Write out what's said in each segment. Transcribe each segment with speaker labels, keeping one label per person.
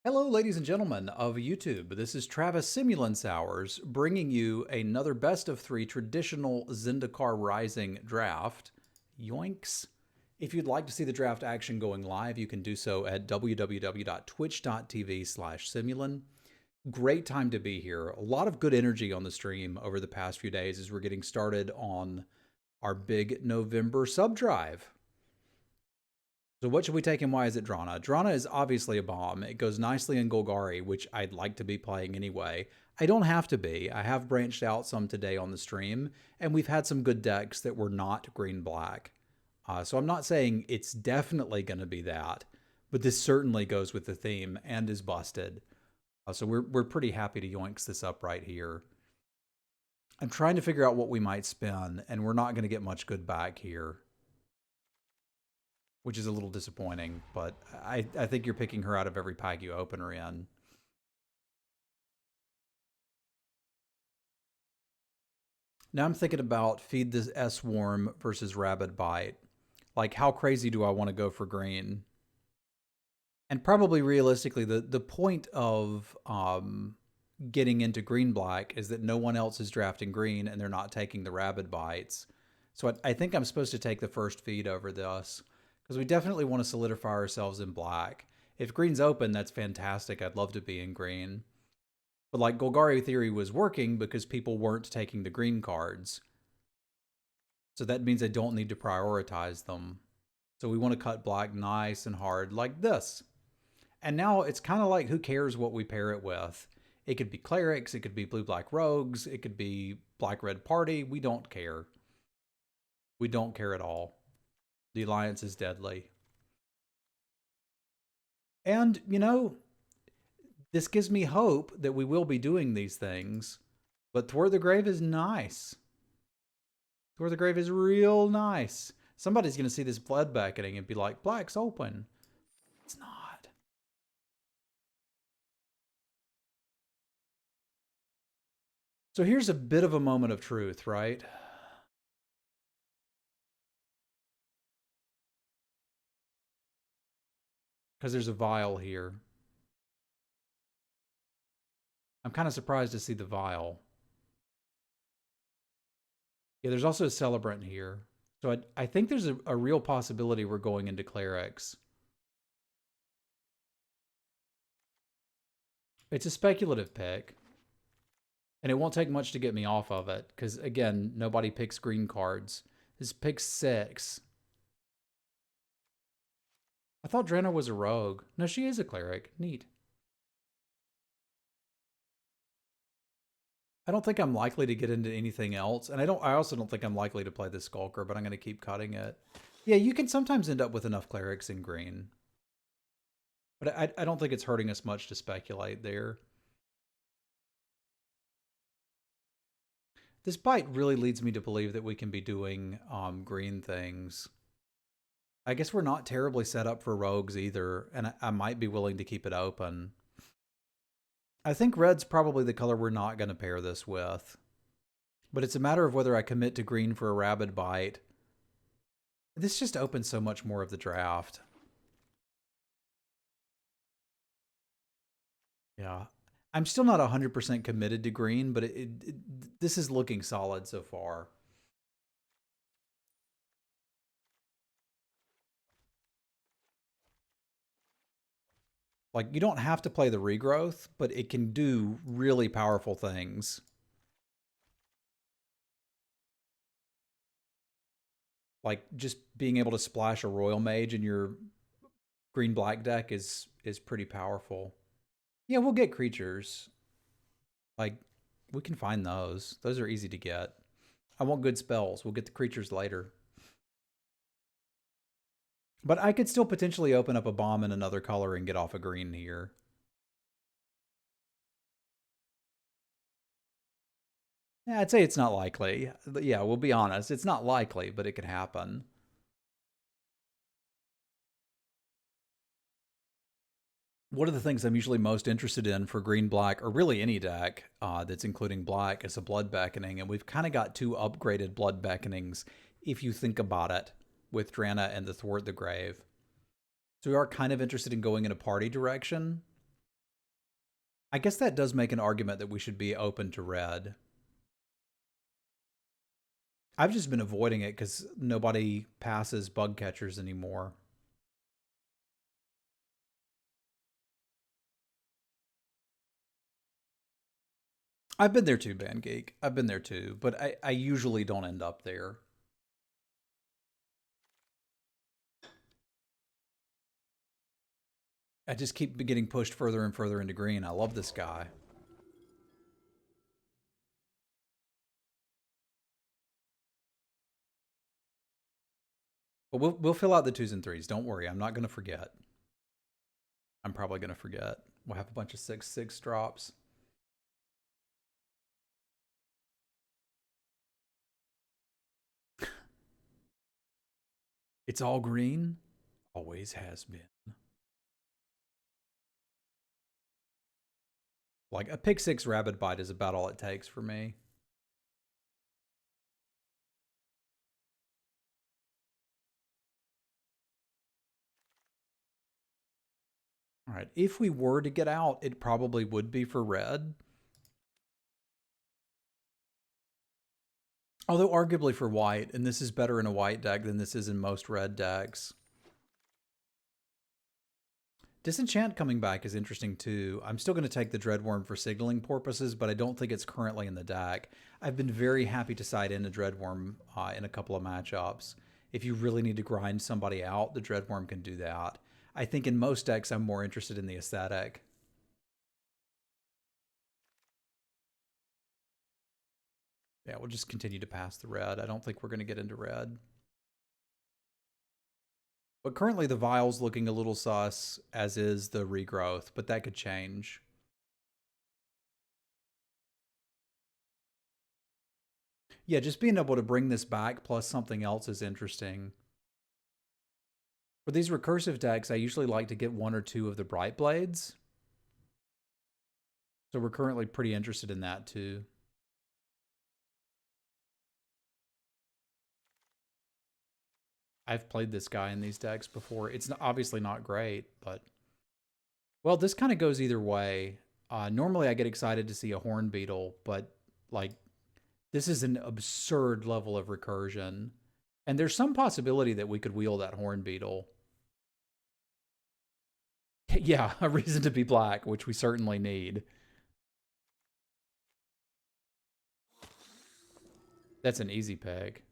Speaker 1: Hello, ladies and gentlemen of YouTube. This is Travis Semulin Sours bringing you another best of three traditional Zendikar Rising draft. Yoinks. If you'd like to see the draft action going live, you can do so at www.twitch.tv/Semulin. Great time to be here. A lot of good energy on the stream over the past few days as we're getting started on our big November sub drive. So what should we take and why is it Drana? Drana is obviously a bomb. It goes nicely in Golgari, which I'd like to be playing anyway. I don't have to be. I have branched out some today on the stream, and we've had some good decks that were not green-black. So I'm not saying it's definitely going to be that, but this certainly goes with the theme and is busted. So we're pretty happy to yoinks this up right here. I'm trying to figure out what we might spin, and we're not going to get much good back here, which is a little disappointing, but I think you're picking her out of every pack you open her in. Now I'm thinking about Feed this S-Worm versus Rabid Bite. Like, how crazy do I want to go for green? And probably realistically, the point of getting into green-black is that no one else is drafting green and they're not taking the Rabid Bites. So I think I'm supposed to take the first feed over this, because we definitely want to solidify ourselves in black. If green's open, that's fantastic. I'd love to be in green. But like Golgari Theory was working because people weren't taking the green cards. So that means I don't need to prioritize them. So we want to cut black nice and hard like this. And now it's kind of like, who cares what we pair it with? It could be clerics, it could be blue-black rogues, it could be black-red party. We don't care. We don't care at all. The alliance is deadly. And, you know, this gives me hope that we will be doing these things. But Toward the Grave is nice. Toward the Grave is real nice. Somebody's going to see this blood beckoning and be like, black's open. It's not. So here's a bit of a moment of truth, right? Because there's a vial here. I'm kind of surprised to see the vial. Yeah, there's also a celebrant here. So I think there's a real possibility we're going into clerics. It's a speculative pick. And it won't take much to get me off of it, because again, nobody picks green cards. This picks 6. I thought Drenna was a rogue. No, she is a cleric. Neat. I don't think I'm likely to get into anything else, and I also don't think I'm likely to play the Skulker, but I'm going to keep cutting it. Yeah, you can sometimes end up with enough clerics in green. But I don't think it's hurting us much to speculate there. This bite really leads me to believe that we can be doing green things. I guess we're not terribly set up for rogues either, and I might be willing to keep it open. I think red's probably the color we're not going to pair this with. But it's a matter of whether I commit to green for a Rabid Bite. This just opens so much more of the draft. Yeah. I'm still not 100% committed to green, but this is looking solid so far. Like, you don't have to play the regrowth, but it can do really powerful things. Like, just being able to splash a Royal Mage in your green-black deck is pretty powerful. Yeah, we'll get creatures. Like, we can find those. Those are easy to get. I want good spells. We'll get the creatures later. But I could still potentially open up a bomb in another color and get off a green here. Yeah, I'd say it's not likely. Yeah, we'll be honest. It's not likely, but it could happen. One of the things I'm usually most interested in for green-black, or really any deck that's including black, is a Blood Beckoning. And we've kind of got 2 upgraded Blood Beckonings, if you think about it, with Drana and the Thwart the Grave. So we are kind of interested in going in a party direction. I guess that does make an argument that we should be open to red. I've just been avoiding it because nobody passes bug catchers anymore. I've been there too, Band Geek. I've been there too, but I usually don't end up there. I just keep getting pushed further and further into green. I love this guy. But we'll fill out the twos and threes. Don't worry. I'm not going to forget. I'm probably going to forget. We'll have a bunch of 6/6 drops. It's all green. Always has been. Like a pick six rabbit bite is about all it takes for me. All right. If we were to get out, it probably would be for red. Although arguably for white, and this is better in a white deck than this is in most red decks. Disenchant coming back is interesting too. I'm still going to take the Dreadworm for signaling purposes, but I don't think it's currently in the deck. I've been very happy to side in a Dreadworm in a couple of matchups. If you really need to grind somebody out, the Dreadworm can do that. I think in most decks, I'm more interested in the aesthetic. Yeah, we'll just continue to pass the red. I don't think we're going to get into red. But currently the vial's looking a little sus, as is the regrowth, but that could change. Yeah, just being able to bring this back plus something else is interesting. For these recursive decks, I usually like to get one or two of the Bright Blades. So we're currently pretty interested in that too. I've played this guy in these decks before. It's obviously not great, but... Well, this kind of goes either way. Normally I get excited to see a Horn Beetle, but like this is an absurd level of recursion. And there's some possibility that we could wheel that Horn Beetle. Yeah, a reason to be black, which we certainly need. That's an easy pick.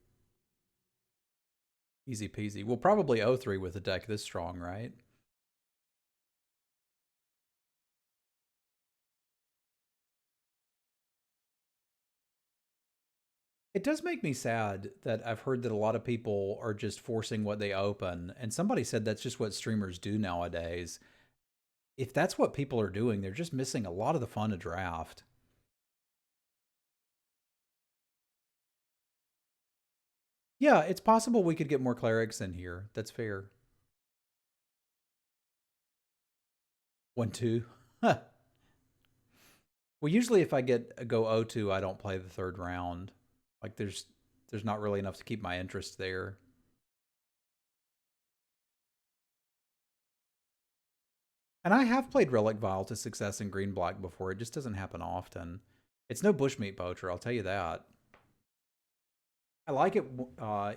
Speaker 1: Easy peasy. We'll probably O3 with a deck this strong, right? It does make me sad that I've heard that a lot of people are just forcing what they open. And somebody said that's just what streamers do nowadays. If that's what people are doing, they're just missing a lot of the fun of draft. Yeah, it's possible we could get more clerics in here. That's fair. 1-2. Well, usually if I get a go 0-2, I don't play the third round. Like there's not really enough to keep my interest there. And I have played Relic Vial to success in green black before. It just doesn't happen often. It's no bushmeat poacher, I'll tell you that. I like it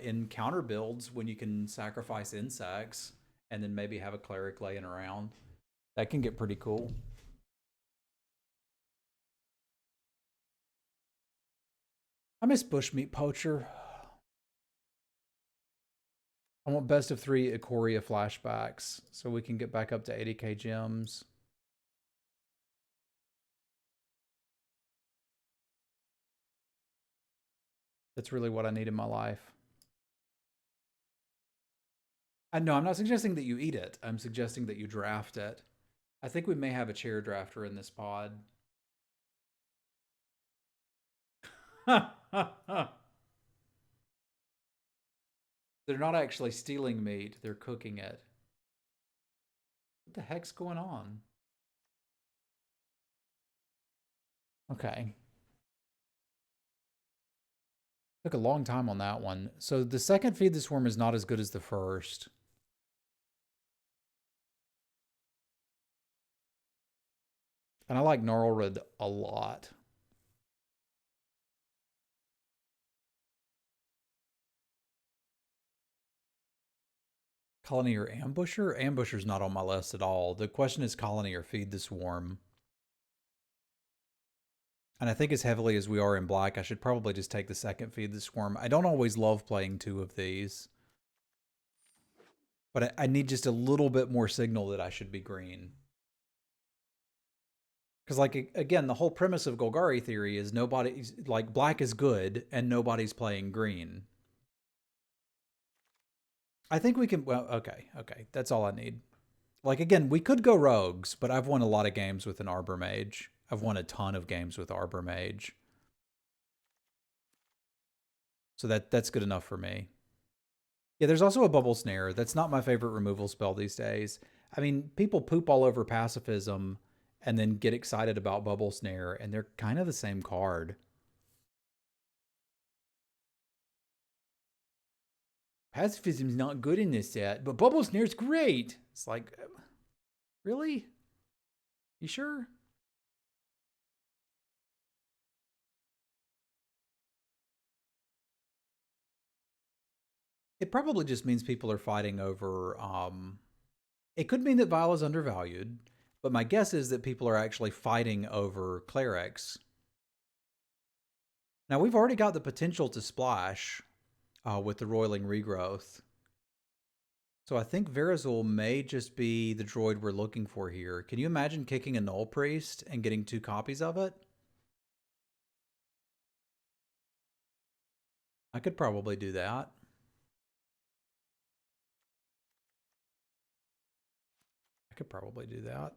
Speaker 1: in counter builds when you can sacrifice insects and then maybe have a cleric laying around. That can get pretty cool. I miss bushmeat poacher. I want best of 3 Ikoria flashbacks so we can get back up to 80k gems. That's really what I need in my life. No, I'm not suggesting that you eat it. I'm suggesting that you draft it. I think we may have a chair drafter in this pod. They're not actually stealing meat, they're cooking it. What the heck's going on? Okay. Took a long time on that one. So the second Feed the Swarm is not as good as the first. And I like Gnarlred a lot. Colony or Ambusher? Ambusher's not on my list at all. The question is Colony or Feed the Swarm. And I think as heavily as we are in black, I should probably just take the second Feed the Swarm. I don't always love playing two of these, but I need just a little bit more signal that I should be green. Because, like, again, the whole premise of Golgari theory is nobody's, like, black is good and nobody's playing green. I think we can, well, okay, that's all I need. Like, again, we could go rogues, but I've won a lot of games with an Arbor Mage. I've won a ton of games with Arbor Mage. So that's good enough for me. Yeah, there's also a Bubble Snare. That's not my favorite removal spell these days. I mean, people poop all over Pacifism and then get excited about Bubble Snare, and they're kind of the same card. Pacifism's not good in this set, but Bubble Snare's great. It's like, really? You sure? It probably just means people are fighting over. It could mean that Vial is undervalued, but my guess is that people are actually fighting over clerics. Now, we've already got the potential to splash with the Roiling Regrowth. So I think Verazul may just be the droid we're looking for here. Can you imagine kicking a Null Priest and getting 2 copies of it? I could probably do that. I could probably do that.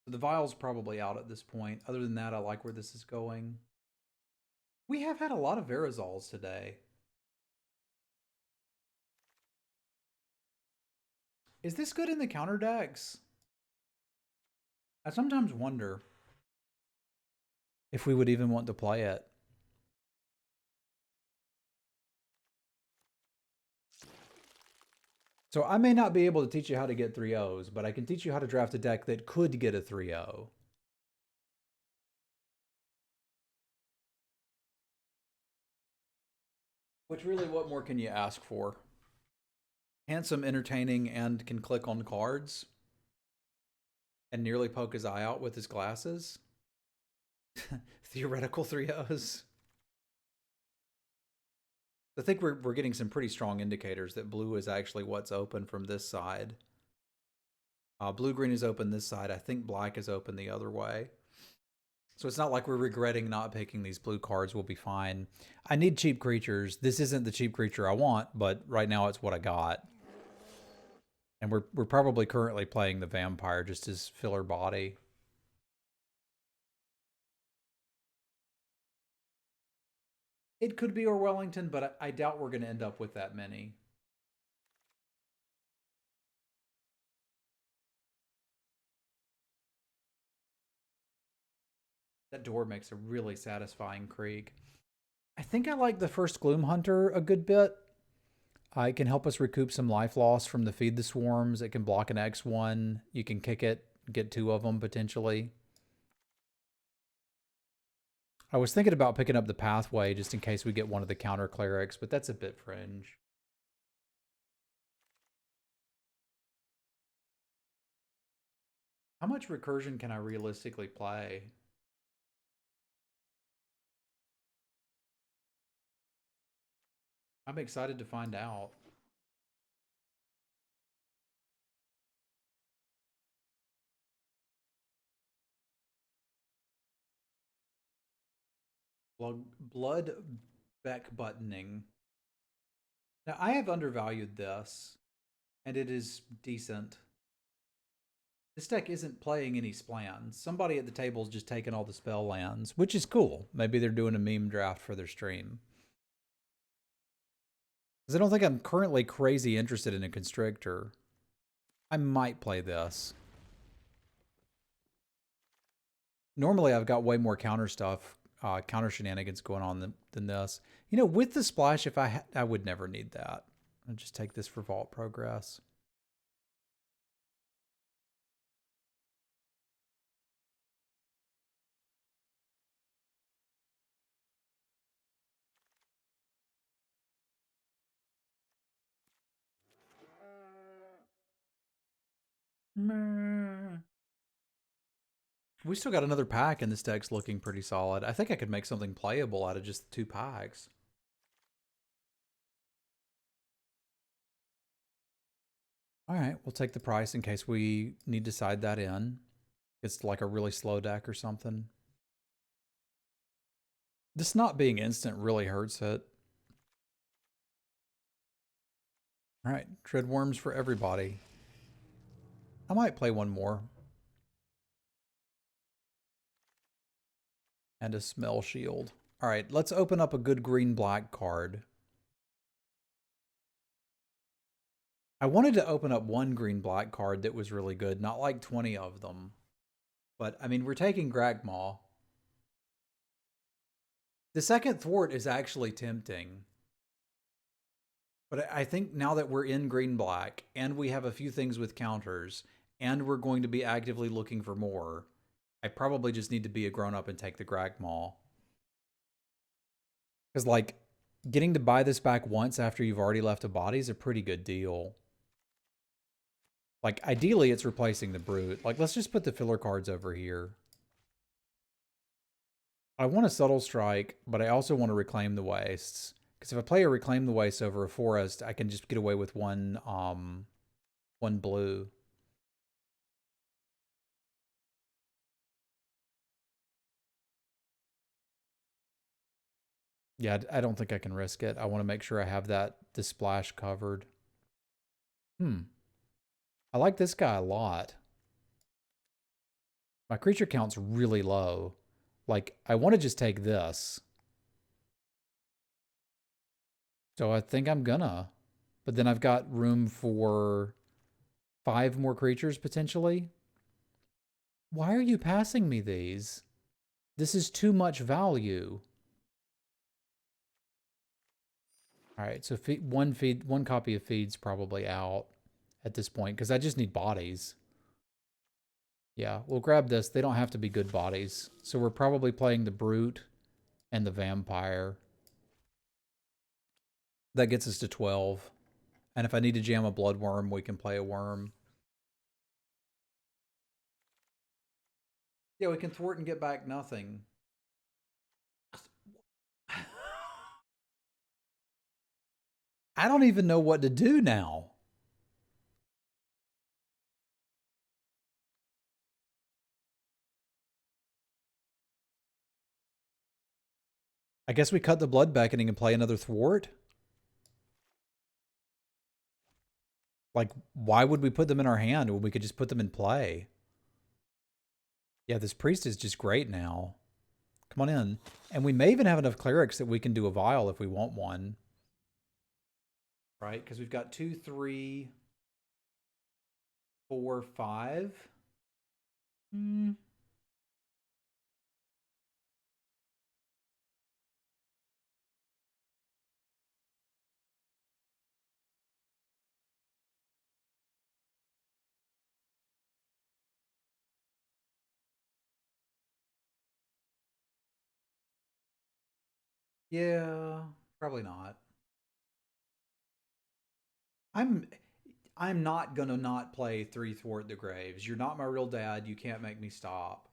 Speaker 1: The Vial's probably out at this point. Other than that, I like where this is going. We have had a lot of Verazols today. Is this good in the counter decks? I sometimes wonder if we would even want to play it. So I may not be able to teach you how to get 3-0s, but I can teach you how to draft a deck that could get a 3-0. Which really, what more can you ask for? Handsome, entertaining, and can click on cards and nearly poke his eye out with his glasses. Theoretical 3-0s. I think we're getting some pretty strong indicators that blue is actually what's open from this side. Blue-green is open this side. I think black is open the other way. So it's not like we're regretting not picking these blue cards. We'll be fine. I need cheap creatures. This isn't the cheap creature I want, but right now it's what I got. And we're probably currently playing the vampire just as filler body. It could be Orwellington, but I doubt we're going to end up with that many. That door makes a really satisfying creak. I think I like the first Gloom Hunter a good bit. It can help us recoup some life loss from the Feed the Swarms. It can block an X1. You can kick it, get 2 of them potentially. I was thinking about picking up the Pathway just in case we get one of the counter clerics, but that's a bit fringe. How much recursion can I realistically play? I'm excited to find out. Blood Beck buttoning. Now, I have undervalued this, and it is decent. This deck isn't playing any splans. Somebody at the table's just taking all the spell lands, which is cool. Maybe they're doing a meme draft for their stream. Because I don't think I'm currently crazy interested in a Constrictor. I might play this. Normally, I've got way more counter stuff, counter shenanigans going on than this. You know, with the splash, if I would never need that. I'll just take this for Vault Progress. Meh. We still got another pack, and this deck's looking pretty solid. I think I could make something playable out of just the 2 packs. All right, we'll take the price in case we need to side that in. It's like a really slow deck or something. This not being instant really hurts it. All right, Treadworms for everybody. I might play one more. And a Smell Shield. All right, let's open up a good green-black card. I wanted to open up one green-black card that was really good, not like 20 of them. But, I mean, we're taking Gragmaw. The second thwart is actually tempting. But I think now that we're in green-black, and we have a few things with counters, and we're going to be actively looking for more, I probably just need to be a grown-up and take the Gragmaw. Because, like, getting to buy this back once after you've already left a body is a pretty good deal. Like, ideally, it's replacing the Brute. Like, let's just put the filler cards over here. I want a Subtle Strike, but I also want to Reclaim the Wastes. Because if I play a Reclaim the Wastes over a Forest, I can just get away with one blue. Yeah, I don't think I can risk it. I want to make sure I have the splash covered. I like this guy a lot. My creature count's really low. Like, I want to just take this. So I think I'm gonna. But then I've got room for 5 more creatures potentially. Why are you passing me these? This is too much value. All right, so one copy of Feed's probably out at this point because I just need bodies. Yeah, we'll grab this. They don't have to be good bodies. So we're probably playing the Brute and the Vampire. That gets us to 12. And if I need to jam a Bloodworm, we can play a Worm. Yeah, we can thwart and get back nothing. I don't even know what to do now. I guess we cut the Blood Beckoning and play another thwart. Like, why would we put them in our hand when we could just put them in play? Yeah, this priest is just great now. Come on in. And we may even have enough clerics that we can do a vial if we want one. Right? Because we've got 2, 3, 4, 5. Hmm. Yeah, probably not. I'm I'm not gonna not play 3 Thwart the Graves. You're not my real dad. You can't make me stop.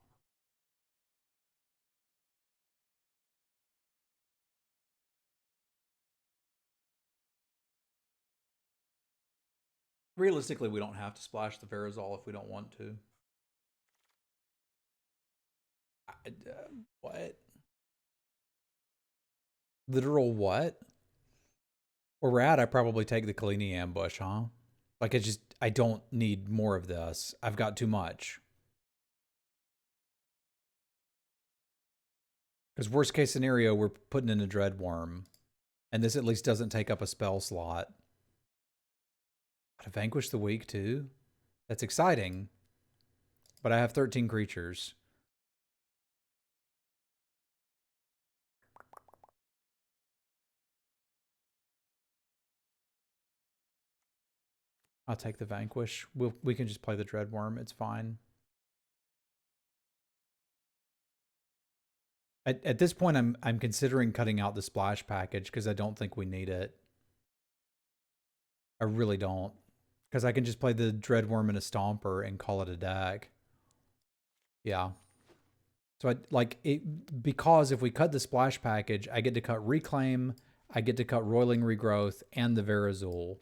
Speaker 1: Realistically, we don't have to splash the Verazol if we don't want to. What? Literal what? Where we're at, I probably take the Kalini ambush, huh? Like, I don't need more of this. I've got too much. Because worst case scenario, we're putting in a Dreadworm. And this at least doesn't take up a spell slot. To Vanquish the Weak, too? That's exciting. But I have 13 creatures. I'll take the Vanquish. We can just play the Dreadworm. It's fine. At this point, I'm considering cutting out the splash package because I don't think we need it. I really don't. Because I can just play the Dreadworm and a Stomper and call it a deck. Yeah. So I like it because if we cut the splash package, I get to cut Reclaim, I get to cut Roiling Regrowth, and the Verazul.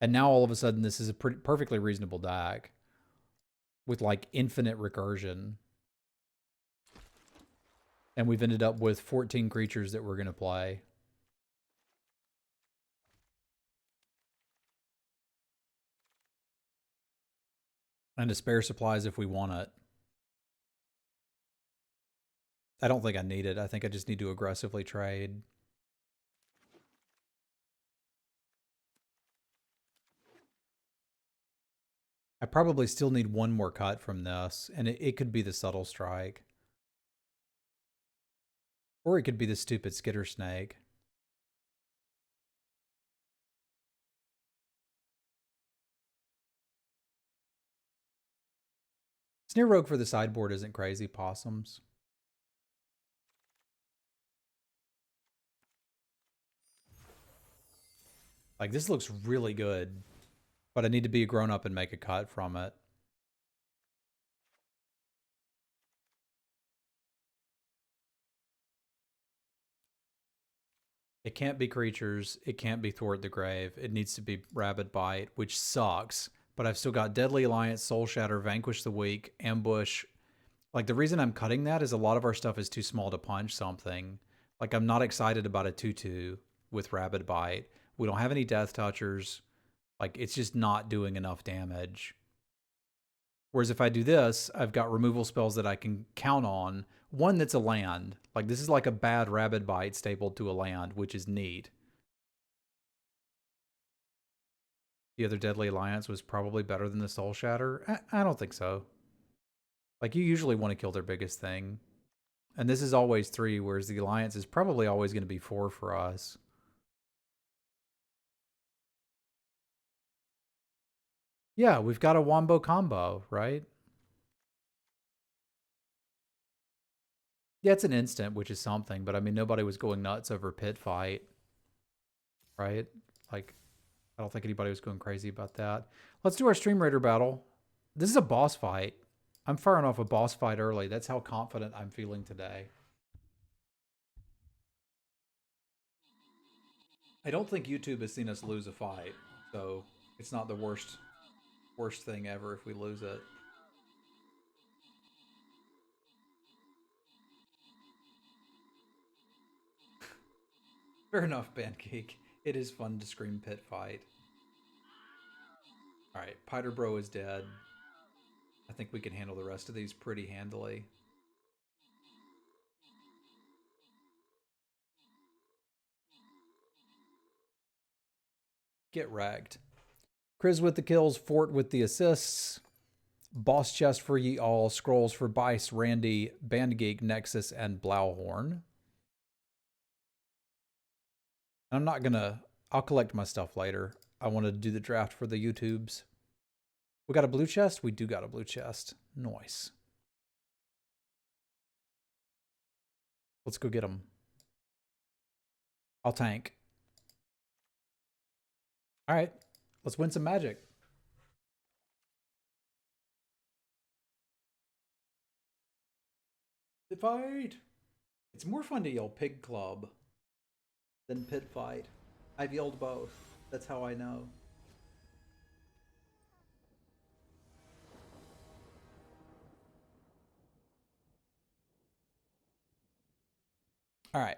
Speaker 1: And now all of a sudden this is a perfectly reasonable deck with like infinite recursion. And we've ended up with 14 creatures that we're going to play. And to spare supplies if we want it. I don't think I need it. I think I just need to aggressively trade. I probably still need one more cut from this, and it could be the Subtle Strike. Or it could be the stupid Skitter Snake. Snare Rogue for the sideboard isn't crazy, Possums. Like, this looks really good, but I need to be a grown-up and make a cut from it. It can't be creatures. It can't be Thwart the Grave. It needs to be Rabid Bite, which sucks. But I've still got Deadly Alliance, Soul Shatter, Vanquish the Weak, Ambush. Like, the reason I'm cutting that is a lot of our stuff is too small to punch something. Like, I'm not excited about a 2/2 with Rabid Bite. We don't have any Death Touchers. Like, it's just not doing enough damage. Whereas if I do this, I've got removal spells that I can count on. One that's a land. Like, this is like a bad Rabid Bite stapled to a land, which is neat. The other Deadly Alliance was probably better than the Soul Shatter. I don't think so. Like, you usually want to kill their biggest thing. And this is always 3, whereas the Alliance is probably always going to be 4 for us. Yeah, we've got a Wombo combo, right? Yeah, it's an instant, which is something, but I mean, nobody was going nuts over Pit Fight, right? Like, I don't think anybody was going crazy about that. Let's do our Stream Raider battle. This is a boss fight. I'm firing off a boss fight early. That's how confident I'm feeling today. I don't think YouTube has seen us lose a fight, so it's not the worst thing ever if we lose it. Fair enough, Pancake. It is fun to scream Pit Fight. Alright, Piter Bro is dead. I think we can handle the rest of these pretty handily. Get wrecked. Chris with the kills, Fort with the assists. Boss chest for ye all, scrolls for Bice, Randy, Bandgeek, Nexus, and Blauhorn. I'm not gonna... I'll collect my stuff later. I want to do the draft for the YouTubes. We got a blue chest? We do got a blue chest. Nice. Let's go get them. I'll tank. All right. Let's win some magic. Pit fight! It's more fun to yell Pig Club than Pit Fight. I've yelled both. That's how I know. All right.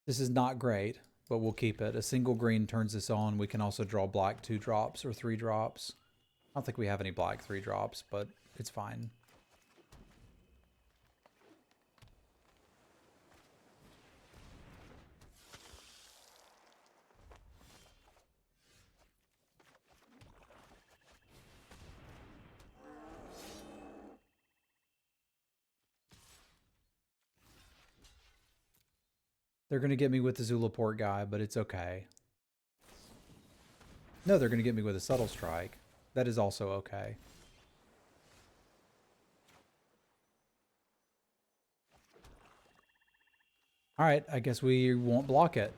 Speaker 1: This is not great, but we'll keep it. A single green turns this on. We can also draw black 2 drops or 3 drops. I don't think we have any black 3 drops, but it's fine. They're going to get me with the Zulaport guy, but it's okay. No, they're going to get me with a Subtle Strike. That is also okay. All right, I guess we won't block it.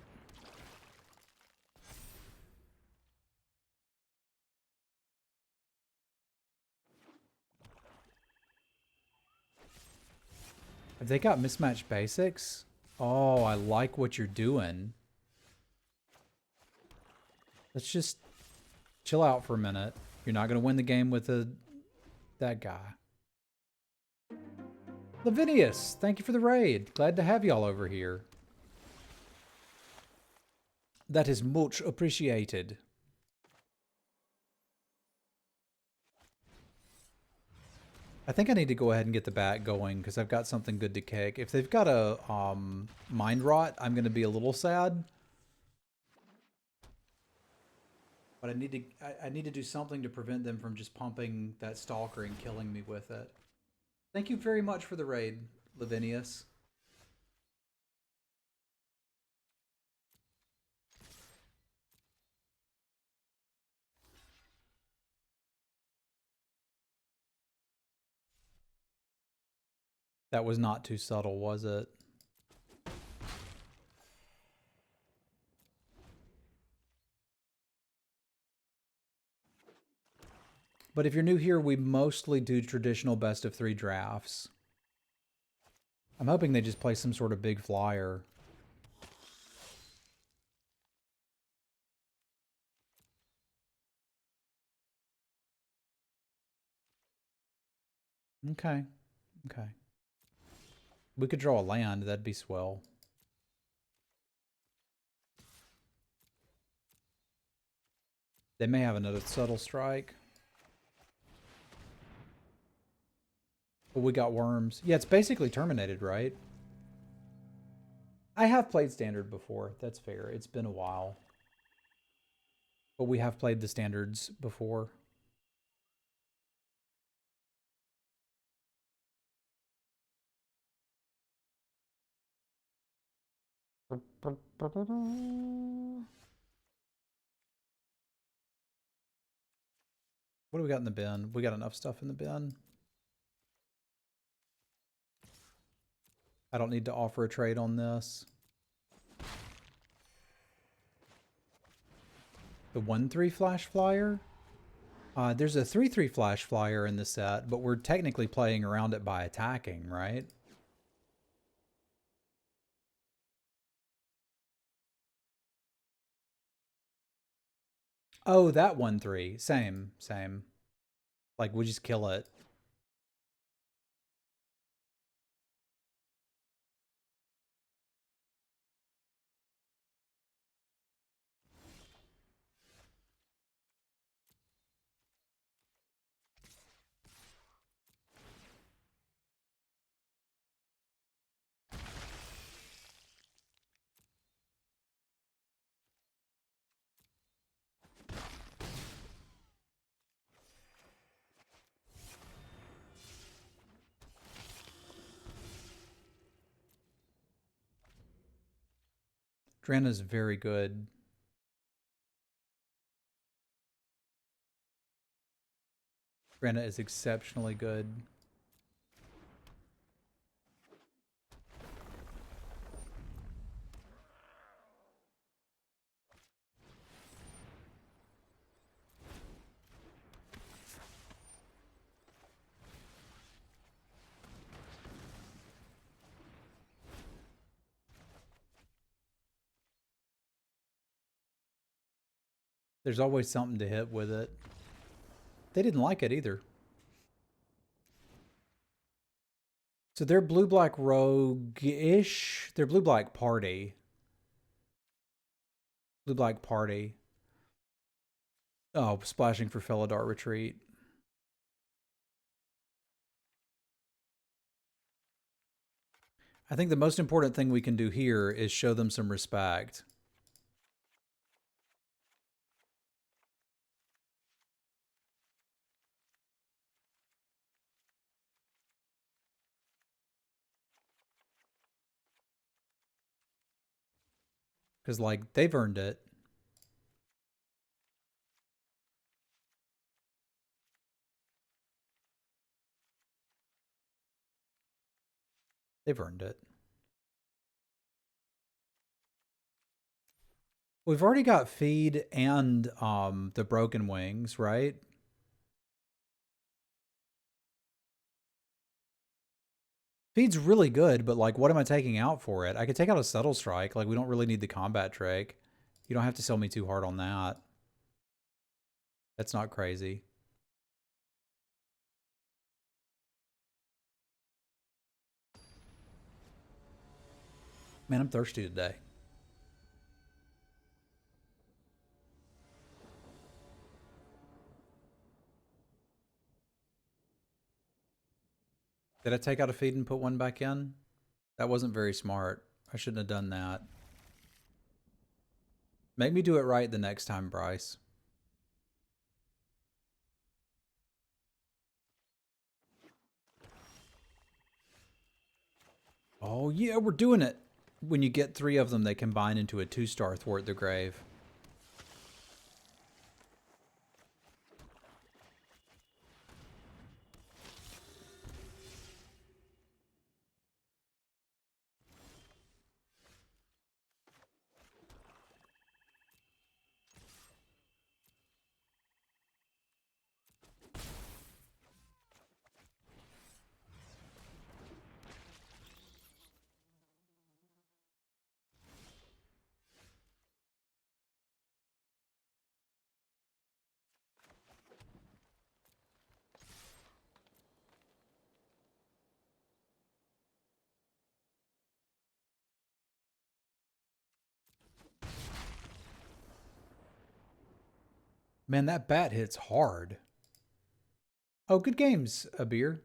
Speaker 1: Have they got mismatched basics? Oh, I like what you're doing. Let's just chill out for a minute. You're not going to win the game with that guy. Lavinius, thank you for the raid. Glad to have y'all over here. That is much appreciated. I think I need to go ahead and get the bat going because I've got something good to kick. If they've got a mind rot, I'm going to be a little sad. But I need to do something to prevent them from just pumping that stalker and killing me with it. Thank you very much for the raid, Lavinius. That was not too subtle, was it? But if you're new here, we mostly do traditional best of 3 drafts. I'm hoping they just play some sort of big flyer. Okay. Okay. We could draw a land. That'd be swell. They may have another subtle strike. But we got worms. Yeah, it's basically terminated, right? I have played standard before. That's fair. It's been a while. But we have played the standards before. What do we got in the bin? We got enough stuff in the bin. I don't need to offer a trade on this. The 1/3 flash flyer? There's a 3/3 flash flyer in the set, but we're technically playing around it by attacking, right? Oh, that 1/3. Same, same. Like, we just kill it. Drana's very good. Drana is exceptionally good. There's always something to hit with it. They didn't like it either. So they're blue-black rogue-ish. They're blue-black party. Blue-black party. Oh, splashing for Felidar Retreat. I think the most important thing we can do here is show them some respect. Because, like, they've earned it. They've earned it. We've already got feed and the broken wings, right? Feed's really good, but like, what am I taking out for it? I could take out a Subtle Strike. Like, we don't really need the combat trick. You don't have to sell me too hard on that. That's not crazy. Man, I'm thirsty today. Did I take out a feed and put one back in? That wasn't very smart. I shouldn't have done that. Make me do it right the next time, Bryce. Oh yeah, we're doing it. When you get 3 of them, they combine into a 2-star Thwart the Grave. Man, that bat hits hard. Oh, good games, Abir.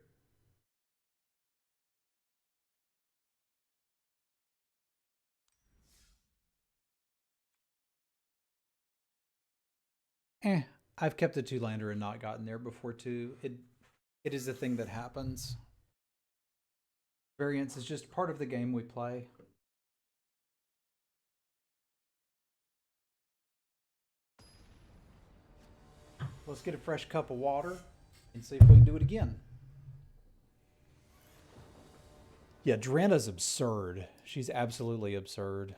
Speaker 1: I've kept a 2-lander and not gotten there before too. It is a thing that happens. Variance is just part of the game we play. Let's get a fresh cup of water and see if we can do it again. Yeah, Drana's absurd. She's absolutely absurd.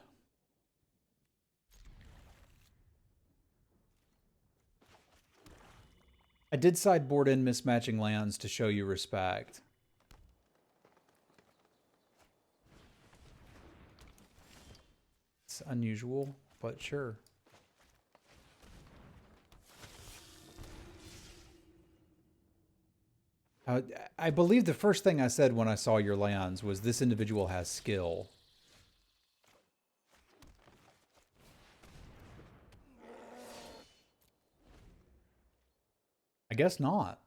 Speaker 1: I did sideboard in mismatching lands to show you respect. It's unusual, but sure. I believe the first thing I said when I saw your lands was this individual has skill. I guess not.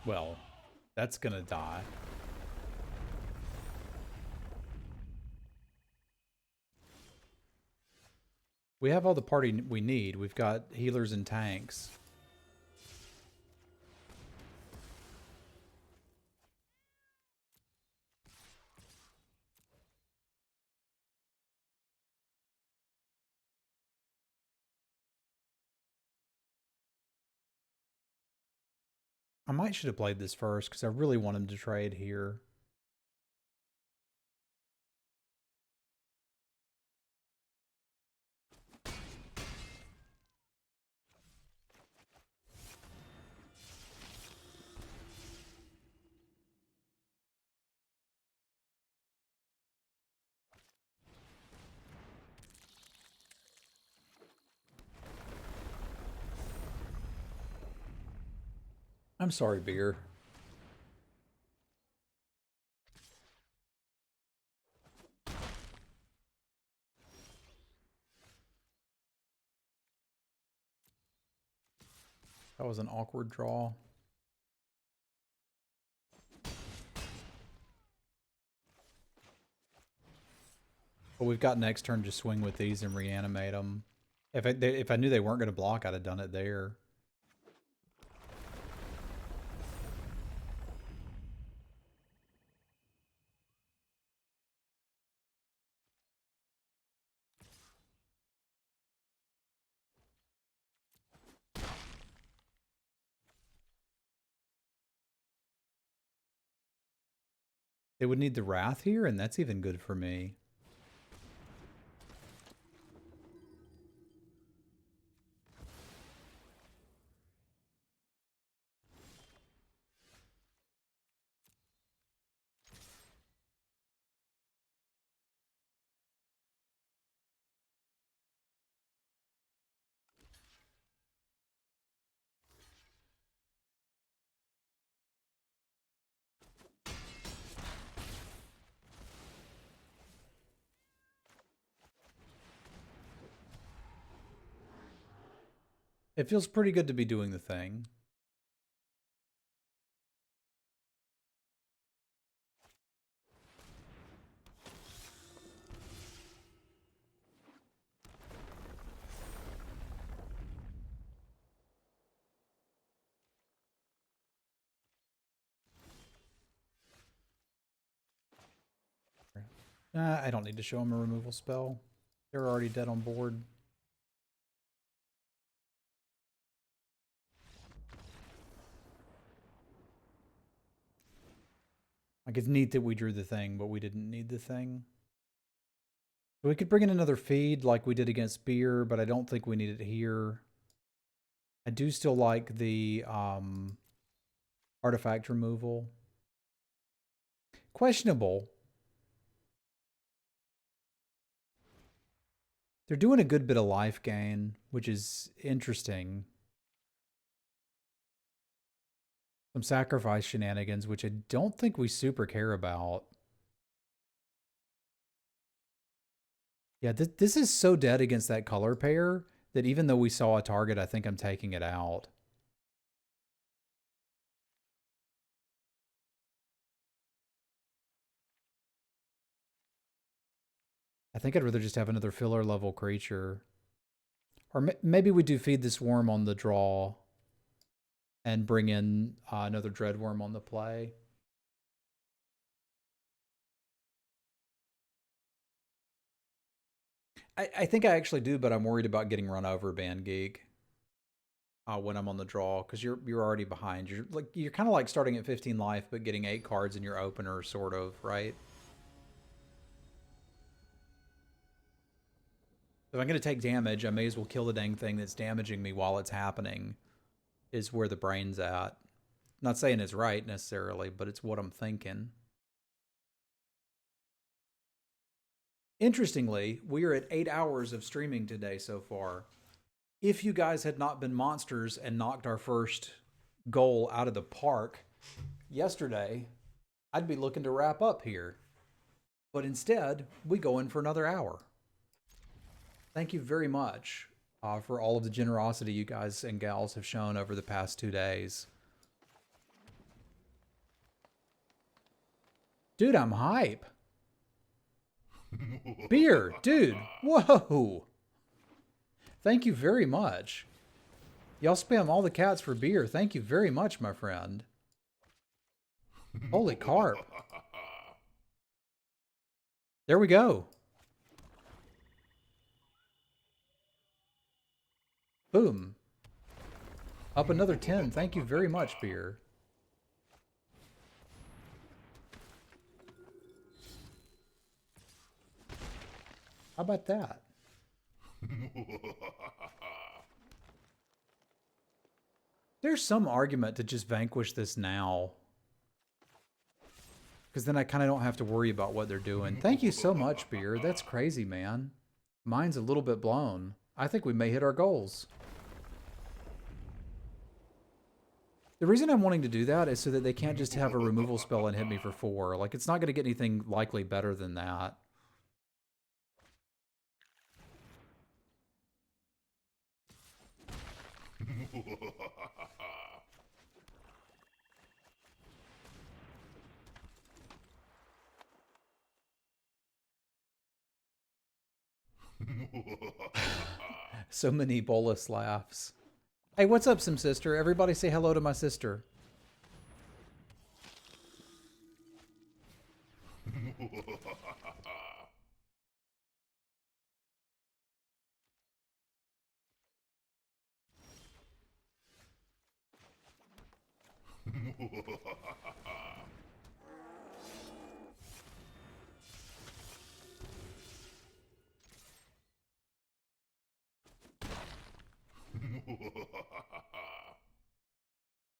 Speaker 1: Well, that's gonna die. We have all the party we need. We've got healers and tanks. I might should have played this first because I really want him to trade here. I'm sorry, Beer. That was an awkward draw. But we've got next turn to swing with these and reanimate them. If I knew they weren't going to block, I'd have done it there. They would need the Wrath here, and that's even good for me. It feels pretty good to be doing the thing. I don't need to show him a removal spell. They're already dead on board. Like, it's neat that we drew the thing, but we didn't need the thing. We could bring in another feed like we did against Beer, but I don't think we need it here. I do still like the artifact removal. Questionable. They're doing a good bit of life gain, which is interesting. Some sacrifice shenanigans, which I don't think we super care about. Yeah, this is so dead against that color pair that even though we saw a target, I think I'm taking it out. I think I'd rather just have another filler level creature. Or maybe we do feed this worm on the draw and bring in another Dreadworm on the play. I think I actually do, but I'm worried about getting run over, Band Geek, when I'm on the draw, because you're already behind. You're kind of like starting at 15 life, but getting 8 cards in your opener, sort of, right? If I'm going to take damage, I may as well kill the dang thing that's damaging me while it's happening, is where the brain's at. Not saying it's right necessarily, but it's what I'm thinking. Interestingly, we are at 8 hours of streaming today so far. If you guys had not been monsters and knocked our first goal out of the park yesterday, I'd be looking to wrap up here. But instead, we go in for another hour. Thank you very much for all of the generosity you guys and gals have shown over the past 2 days. Dude, I'm hype. Beer, dude. Whoa. Thank you very much. Y'all spam all the cats for beer. Thank you very much, my friend. Holy carp. There we go. Boom. Up another 10. Thank you very much, beer. How about that? There's some argument to just vanquish this now. Because then I kind of don't have to worry about what they're doing. Thank you so much, beer. That's crazy, man. Mine's a little bit blown. I think we may hit our goals. The reason I'm wanting to do that is so that they can't just have a removal spell and hit me for 4. Like, it's not going to get anything likely better than that. So many bolus laughs. Hey, what's up, Sim Sister? Everybody say hello to my sister.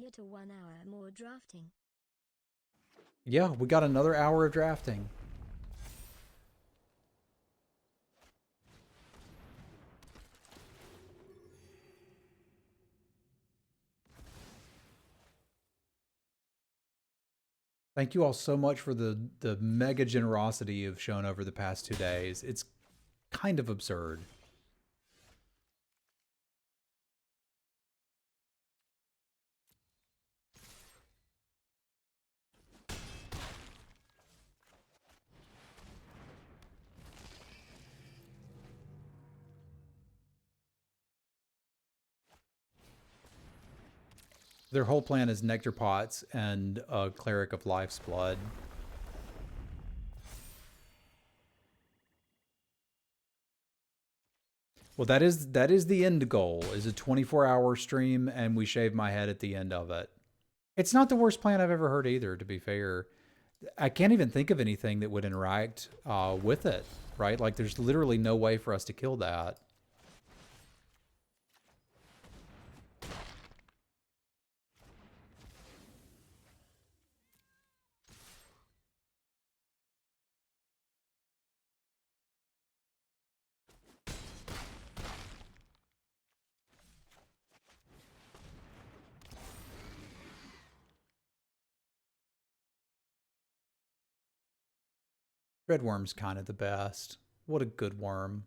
Speaker 2: hit a 1 hour more drafting.
Speaker 1: Yeah, we got another hour of drafting. Thank you all so much for the mega generosity you've shown over the past 2 days. It's kind of absurd. Their whole plan is nectar pots and a cleric of life's blood. Well, that is the end goal. Is a 24-hour stream, and we shave my head at the end of it. It's not the worst plan I've ever heard either. To be fair, I can't even think of anything that would interact with it. Right? Like, there's literally no way for us to kill that. Red worm's kind of the best. What a good worm.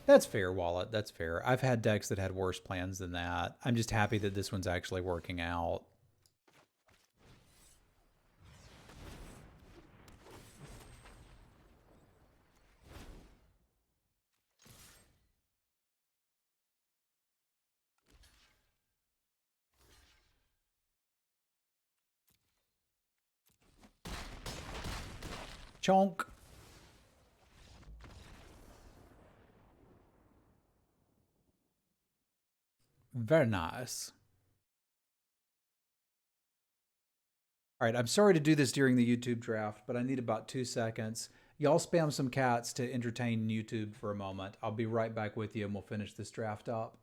Speaker 1: That's fair, Wallet. That's fair. I've had decks that had worse plans than that. I'm just happy that this one's actually working out. Chonk. Very nice. All right, I'm sorry to do this during the YouTube draft, but I need about 2 seconds. Y'all spam some cats to entertain YouTube for a moment. I'll be right back with you and we'll finish this draft up.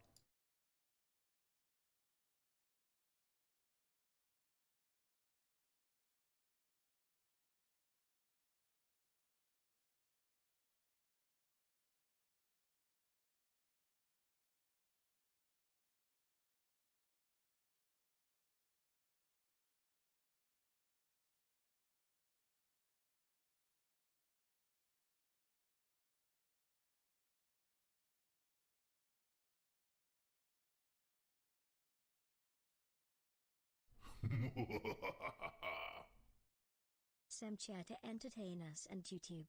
Speaker 2: Semchat to entertain us and YouTube.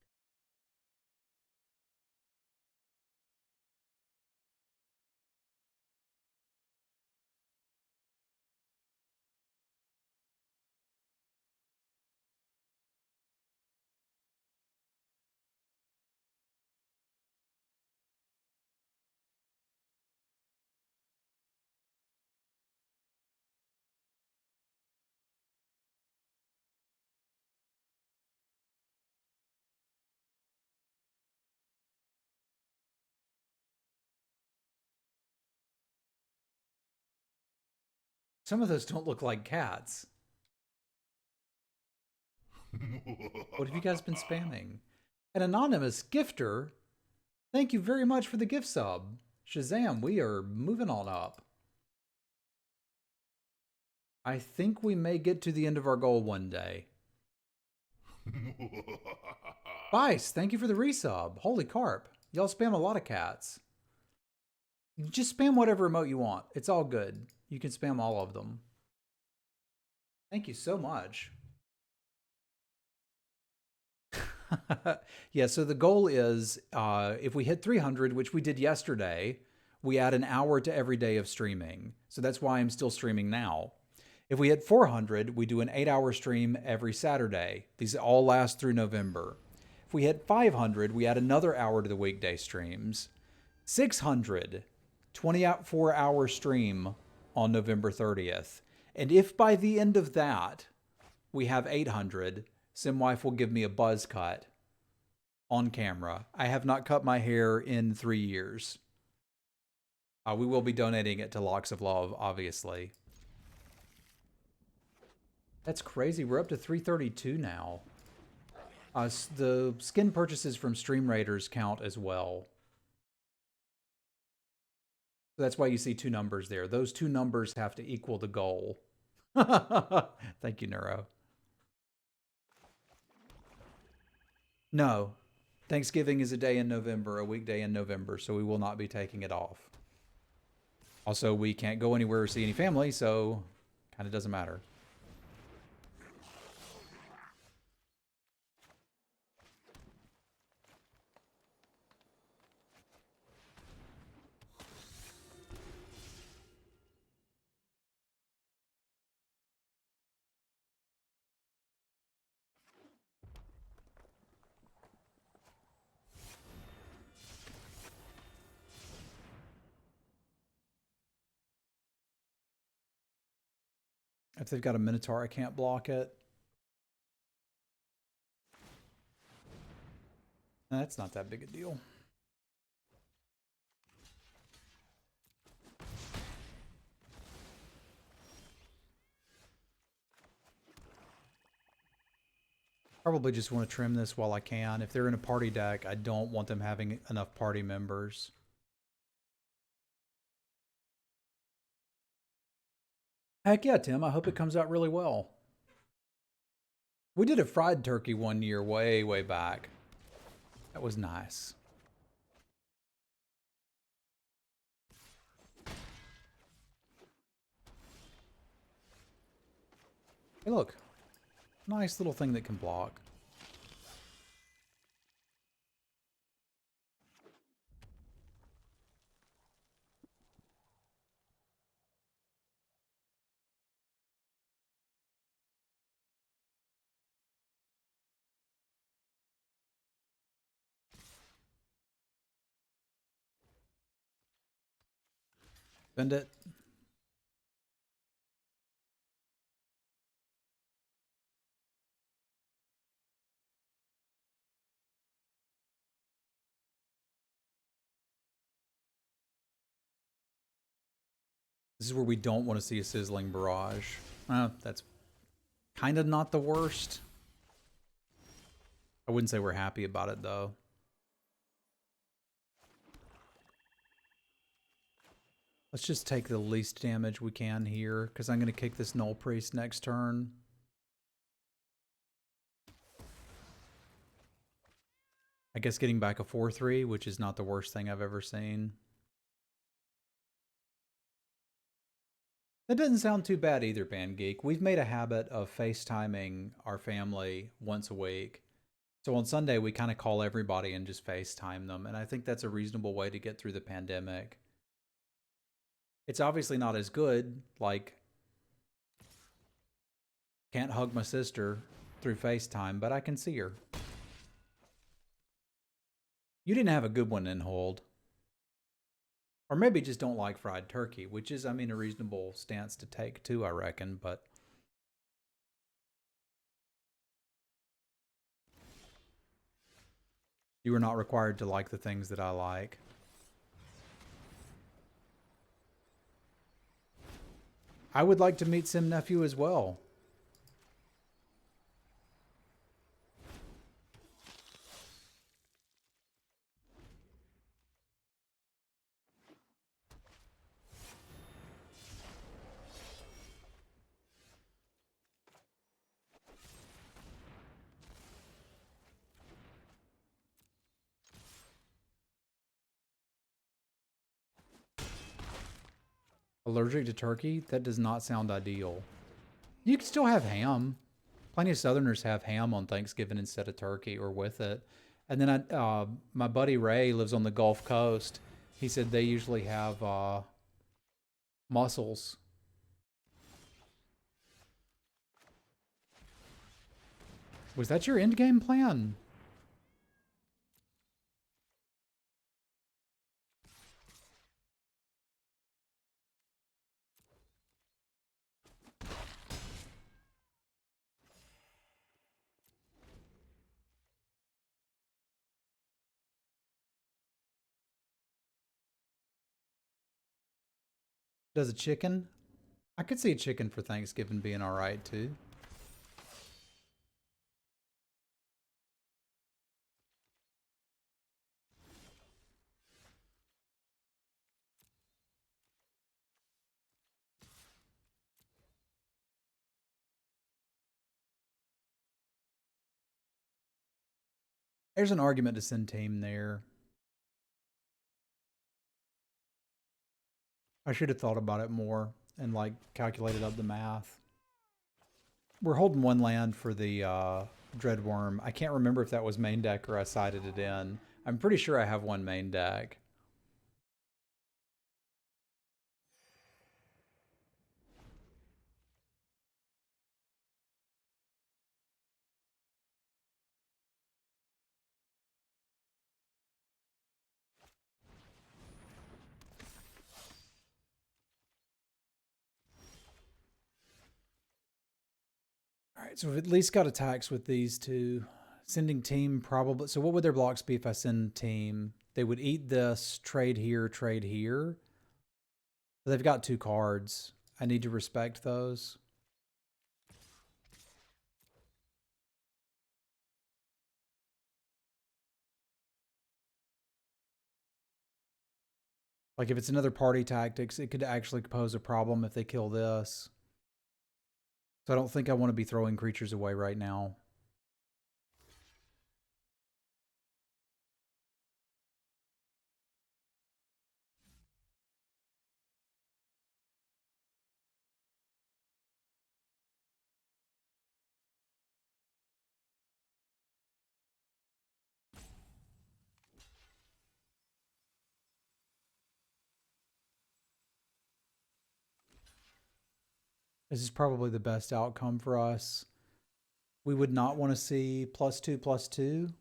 Speaker 1: Some of those don't look like cats. What have you guys been spamming? An anonymous gifter. Thank you very much for the gift sub. Shazam, we are moving on up. I think we may get to the end of our goal one day. Vice, thank you for the resub. Holy carp. Y'all spam a lot of cats. Just spam whatever emote you want. It's all good. You can spam all of them. Thank you so much. Yeah, so the goal is if we hit 300, which we did yesterday, we add an hour to every day of streaming. So that's why I'm still streaming now. If we hit 400, we do an 8-hour stream every Saturday. These all last through November. If we hit 500, we add another hour to the weekday streams. 600, 24-hour stream on November 30th. And if by the end of that we have 800, Simwife will give me a buzz cut on camera. I have not cut my hair in 3 years. We will be donating it to Locks of Love, obviously. That's crazy. We're up to 332 now. The skin purchases from Stream Raiders count as well. So that's why you see two numbers there. Those two numbers have to equal the goal. Thank you, Neuro. No. Thanksgiving is a day in November, a weekday in November, so we will not be taking it off. Also, we can't go anywhere or see any family, so kind of doesn't matter. If they've got a Minotaur, I can't block it. That's not that big a deal. Probably just want to trim this while I can. If they're in a party deck, I don't want them having enough party members. Heck yeah, Tim. I hope it comes out really well. We did a fried turkey one year way, way back. That was nice. Hey, look. Nice little thing that can block. Bend it. This is where we don't want to see a sizzling barrage. That's kind of not the worst. I wouldn't say we're happy about it, though. Let's just take the least damage we can here, because I'm going to kick this Null Priest next turn. I guess getting back a 4-3, which is not the worst thing I've ever seen. That doesn't sound too bad either, Band Geek. We've made a habit of FaceTiming our family once a week. So on Sunday, we kind of call everybody and just FaceTime them. And I think that's a reasonable way to get through the pandemic. It's obviously not as good, like, can't hug my sister through FaceTime, but I can see her. You didn't have a good one in hold. Or maybe just don't like fried turkey, which is, I mean, a reasonable stance to take too, I reckon, but... You are not required to like the things that I like. I would like to meet Sim Nephew as well. Allergic to turkey? That does not sound ideal. You can still have ham. Plenty of Southerners have ham on Thanksgiving instead of turkey or with it. And then my buddy Ray lives on the Gulf Coast. He said they usually have mussels. Was that your end game plan? Does a chicken? I could see a chicken for Thanksgiving being all right too. There's an argument to send team there. I should have thought about it more and like calculated up the math. We're holding one land for the Dreadworm. I can't remember if that was main deck or I sided it in. I'm pretty sure I have one main deck. All right, so we've at least got attacks with these two. Sending team probably. So what would their blocks be if I send team? They would eat this, trade here, trade here. They've got 2 cards. I need to respect those. Like if it's another party tactics, it could actually pose a problem if they kill this. So I don't think I want to be throwing creatures away right now. This is probably the best outcome for us. We would not want to see +2/+2.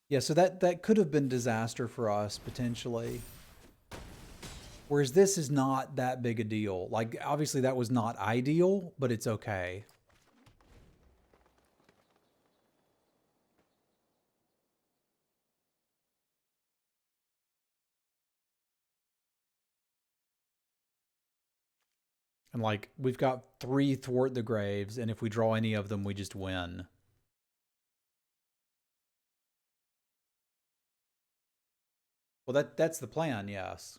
Speaker 1: Yeah, so that could have been disaster for us potentially. Whereas this is not that big a deal. Like obviously that was not ideal, but it's okay. And like we've got 3 Thwart the Graves, and if we draw any of them, we just win. Well, that's the plan, yes.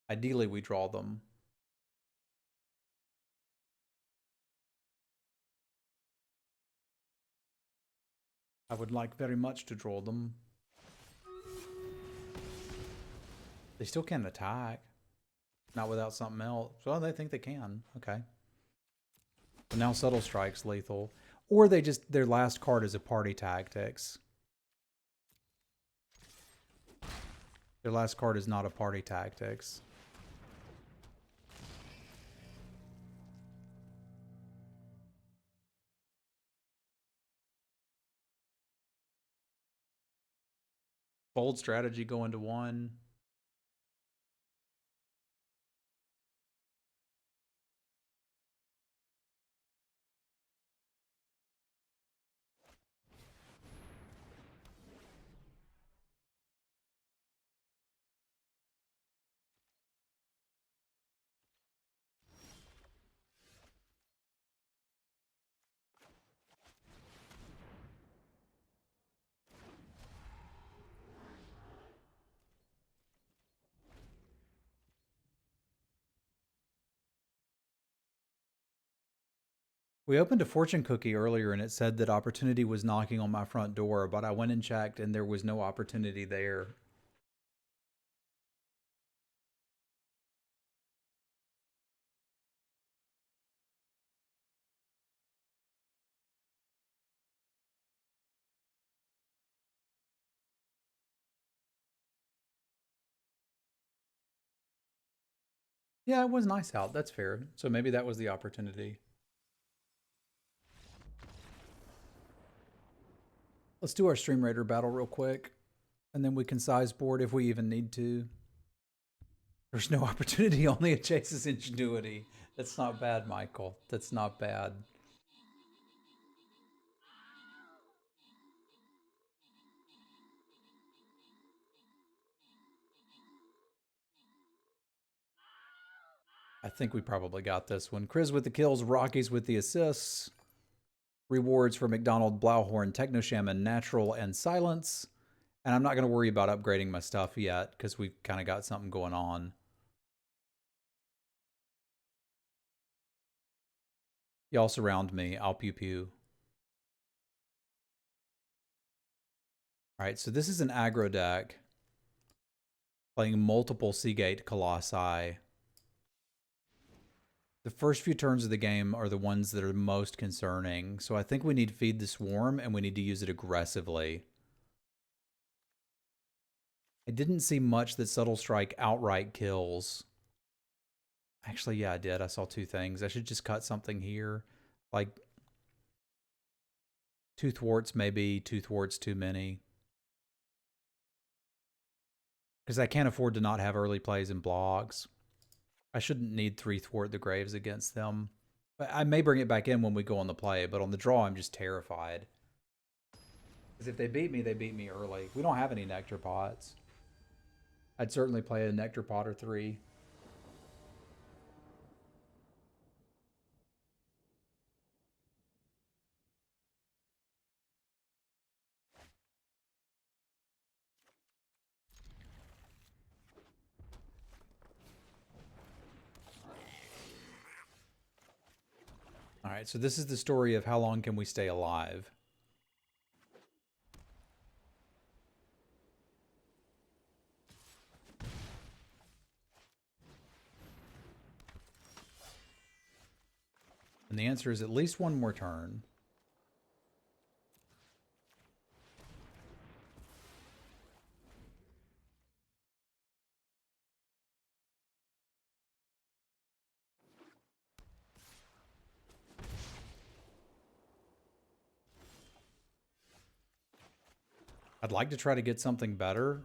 Speaker 1: Ideally, we draw them. I would like very much to draw them. They still can't attack. Not without something else. Well, they think they can. Okay. But now Subtle Strike's lethal. Or they just, their last card is a party tactics. Their last card is not a party tactics. Bold strategy going to 1. We opened a fortune cookie earlier and it said that opportunity was knocking on my front door, but I went and checked and there was no opportunity there. Yeah, it was nice out. That's fair. So maybe that was the opportunity. Let's do our Stream Raider battle real quick, and then we can size board if we even need to. There's no opportunity, only it chases ingenuity. That's not bad, Michael. That's not bad. I think we probably got this one. Chris with the kills, Rockies with the assists. Rewards for McDonald, Blauhorn, Techno Shaman, Natural, and Silence. And I'm not going to worry about upgrading my stuff yet because we've kind of got something going on. Y'all surround me. I'll pew pew. All right, so this is an aggro deck playing multiple Seagate Colossi. The first few turns of the game are the ones that are most concerning. So I think we need to Feed the Swarm and we need to use it aggressively. I didn't see much that Subtle Strike outright kills. Actually, yeah, I did. I saw two things. I should just cut something here. Like, two thwarts, maybe. Two thwarts too many. Because I can't afford to not have early plays and blocks. I shouldn't need 3 thwart the Graves against them. I may bring it back in when we go on the play, but on the draw, I'm just terrified. Because if they beat me early. We don't have any Nectar Pots. I'd certainly play a Nectar Pot or 3. All right, so this is the story of how long can we stay alive. And the answer is at least one more turn. I'd like to try to get something better.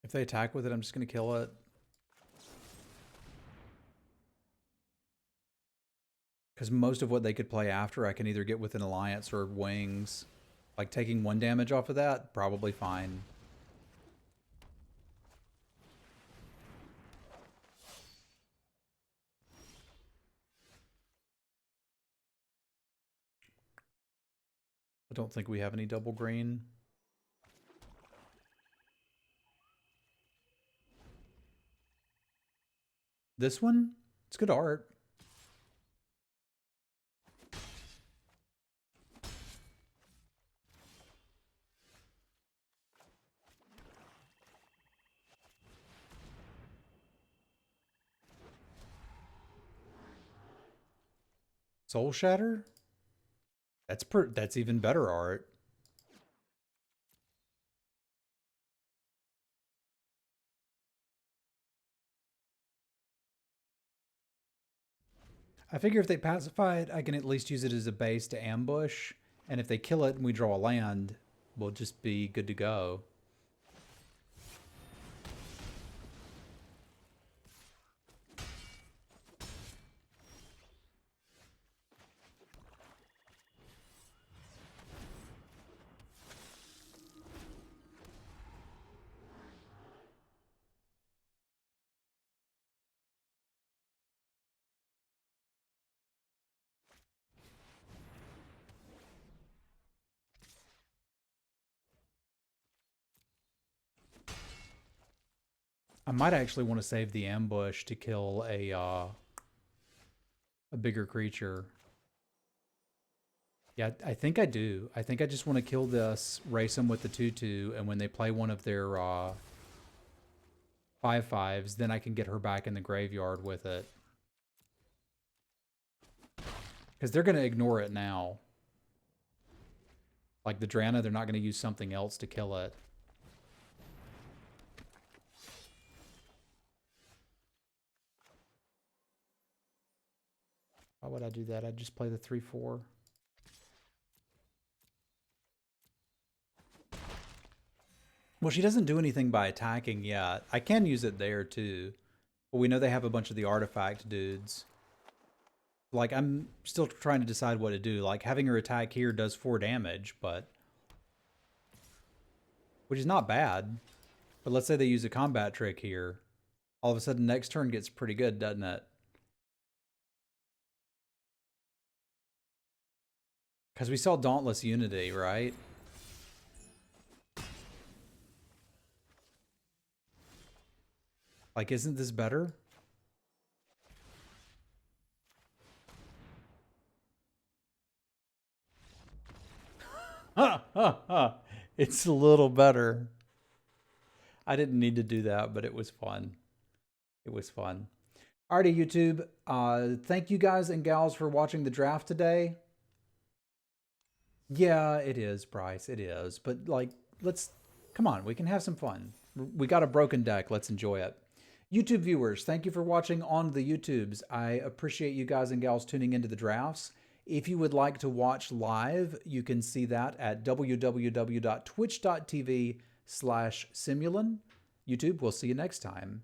Speaker 1: If they attack with it, I'm just going to kill it. Because most of what they could play after, I can either get with an alliance or wings. Like taking 1 damage off of that, probably fine. I don't think we have any double green. This one? It's good art. Soul Shatter? That's even better art. I figure if they pacify it, I can at least use it as a base to ambush. And if they kill it and we draw a land, we'll just be good to go. I might actually want to save the ambush to kill a bigger creature. Yeah, I think I do. I think I just want to kill this, race them with the 2/2, and when they play one of their 5/5s, then I can get her back in the graveyard with it. Because they're going to ignore it now. Like the Drana, they're not going to use something else to kill it. Why would I do that? I'd just play the 3/4. Well, she doesn't do anything by attacking yet. I can use it there too. But we know they have a bunch of the artifact dudes. Like, I'm still trying to decide what to do. Like, having her attack here does 4 damage, but which is not bad. But let's say they use a combat trick here. All of a sudden, next turn gets pretty good, doesn't it? Because we saw Dauntless Unity, right? Like, isn't this better? It's a little better. I didn't need to do that, but it was fun. It was fun. Alrighty, YouTube. Thank you guys and gals for watching the draft today. Yeah, it is, Bryce. It is. But, like, come on. We can have some fun. We got a broken deck. Let's enjoy it. YouTube viewers, thank you for watching on the YouTubes. I appreciate you guys and gals tuning into the drafts. If you would like to watch live, you can see that at www.twitch.tv/Semulin. YouTube, we'll see you next time.